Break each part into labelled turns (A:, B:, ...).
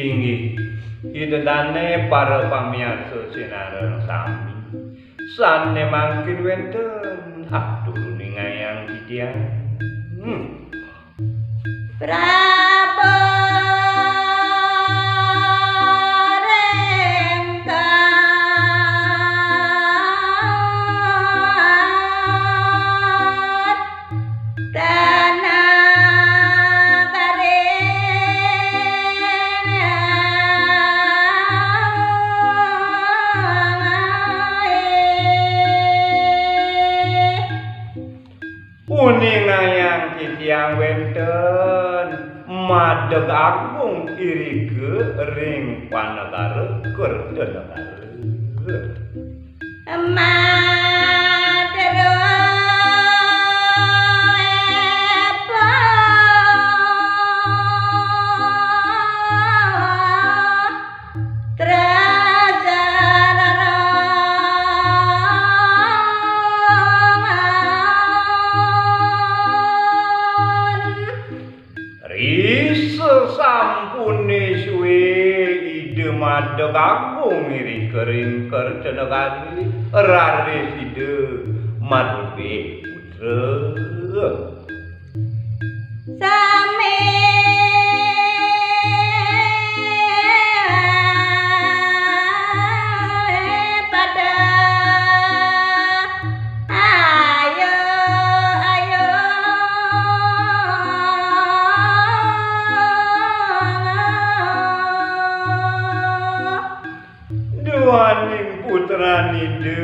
A: Inggih idedane para pamirsa sinareng sami sane mangkin wenten aturune ngayang titiang
B: Prabu
A: Uni ngayang titiang wenten madeg agung irike ring panegara Kertanegara.
B: Madero
A: Sampune suwe ide madeg agung iri kering Kertanegara raris ide madebe putra
B: sami pada ayo
A: duaning putranide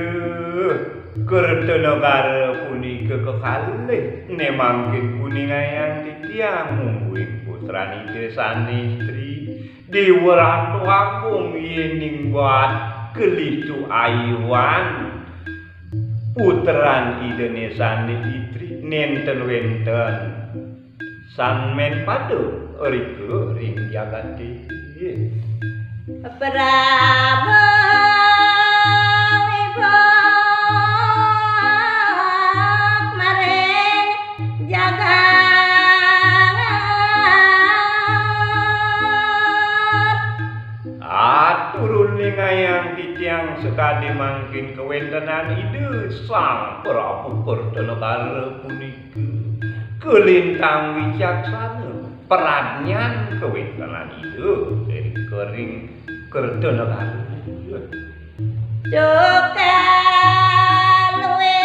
A: Kertanegara punika kekalih nemangkin kuning ngayang titiang mungguing putranide sanistri diweratu agung yening buat kelitu ayuan putran idene sane itri nenten wenten sanmen padu rike ring jagati
B: Prabu
A: turune ngayang titiang sekadi mangkin kewentenan ide sang Prabu Kertanegara punika kelintang wicaksana peranyan kewentenan ide dari kering Kertanegara
B: juga luwe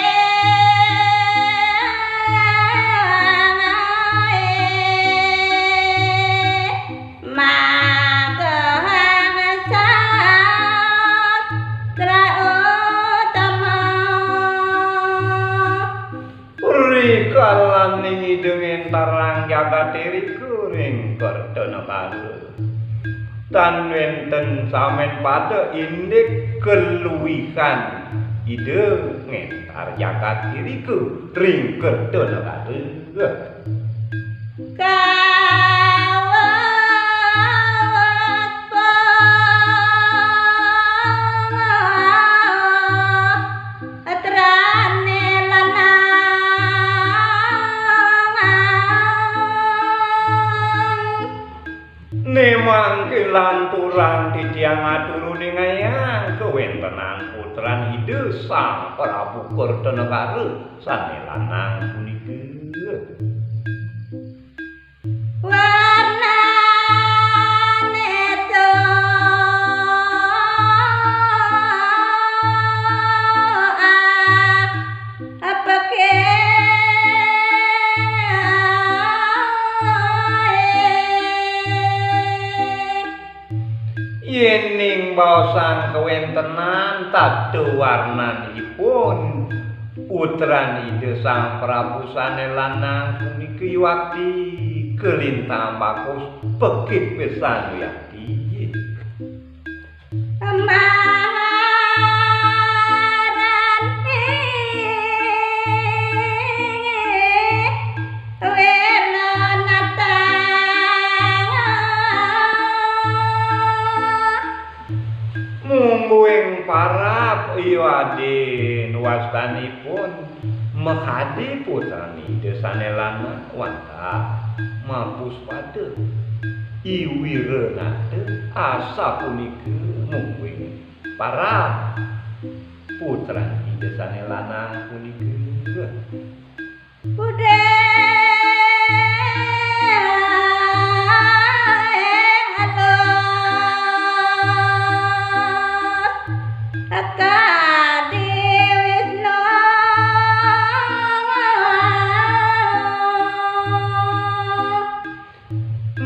A: kalani dengan tarang jagatiri kuring Kertanegara tan wenten samen pada indik keluwihan ide ngentar jagatiri ku ring Kertanegara memang kelanturan titiang aturune ngayang kewentenan putran ide sang Prabu Kertanegara sane lanang punika yening baosan kewentenan tadu warnanipun putran ide sang Prabu sane lanang punika yuwati kelintang bagus pekit pisan yati parap Iwadin wastanipun mekhadi putrani desanelana wanta mampus pada Iwirenate asa punika mungkin parap putrani desanelana punika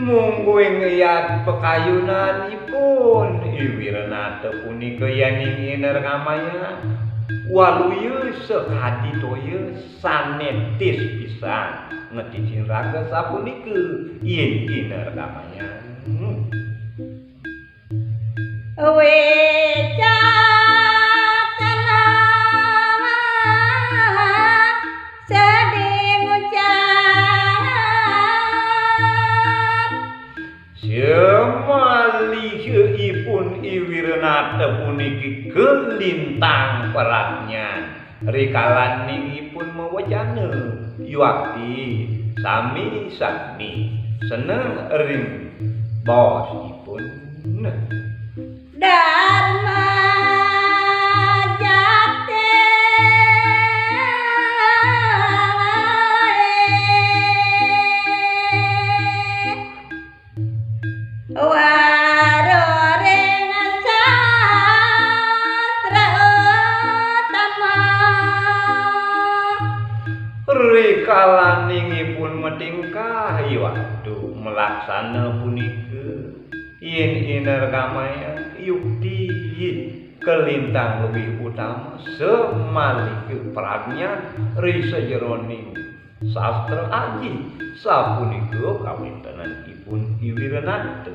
A: mungguing iyat pekayunanipun Iwirenate punika yaning inergamaya waluya sekadi toya sanetis pisan ngeticin raga sapunika yen inergamaya Semalihipun Iwirenate puniki kelintang peratnya rikalaningipun mewajana yuakti sami sakmi seneng ring bosipun
B: Dharma jati waroring sastra utama
A: rikalaningipun metingkah waktu melaksana punika yen inergamaya yukti kelintang lebih utama semalih prajna risa jeroning sastra aji sapunika kawintananipun Iwirenate